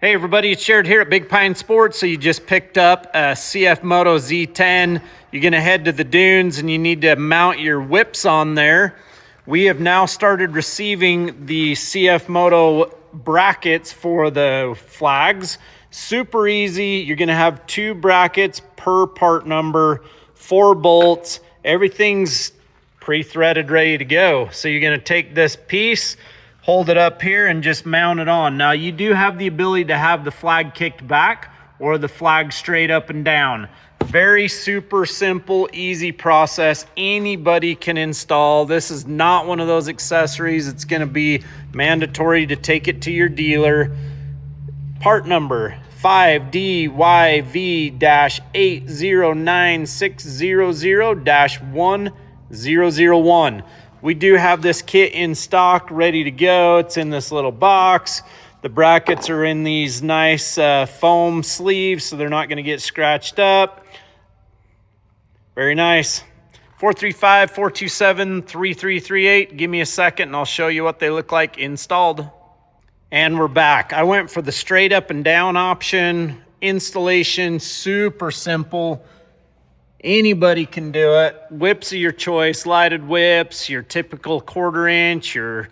Hey everybody, it's Jared here at Big Pine Sports. So you just picked up a CF Moto Z10. You're gonna head to the dunes and you need to mount your whips on there. We have now started receiving the CF Moto brackets for the flags. Super easy. You're gonna have 2 brackets per part number, 4 bolts. Everything's pre-threaded, ready to go. So you're gonna take this piece, hold it up here and just mount it on. Now you do have the ability to have the flag kicked back or the flag straight up and down. Very super simple, easy process. Anybody can install. This is not one of those accessories. It's gonna be mandatory to take it to your dealer. Part number 5DYV-809600-1001. We do have this kit in stock, ready to go. It's in this little box. The brackets are in these nice foam sleeves, so they're not gonna get scratched up. Very nice. 435-427-3338. Give me a second and I'll show you what they look like installed. And we're back. I went for the straight up and down option. Installation, super simple. Anybody can do it. Whips of your choice, lighted whips, your typical 1/4 inch, your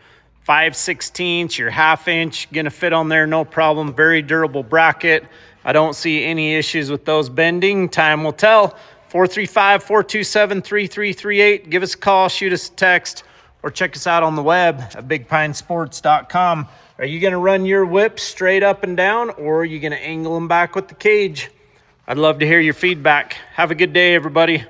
5/16, your 1/2 inch, gonna fit on there, no problem. Very durable bracket. I don't see any issues with those bending. Time will tell. 435-427-3338. Give us a call, shoot us a text, or check us out on the web at bigpinesports.com. Are you gonna run your whips straight up and down, or are you gonna angle them back with the cage? I'd love to hear your feedback. Have a good day, everybody.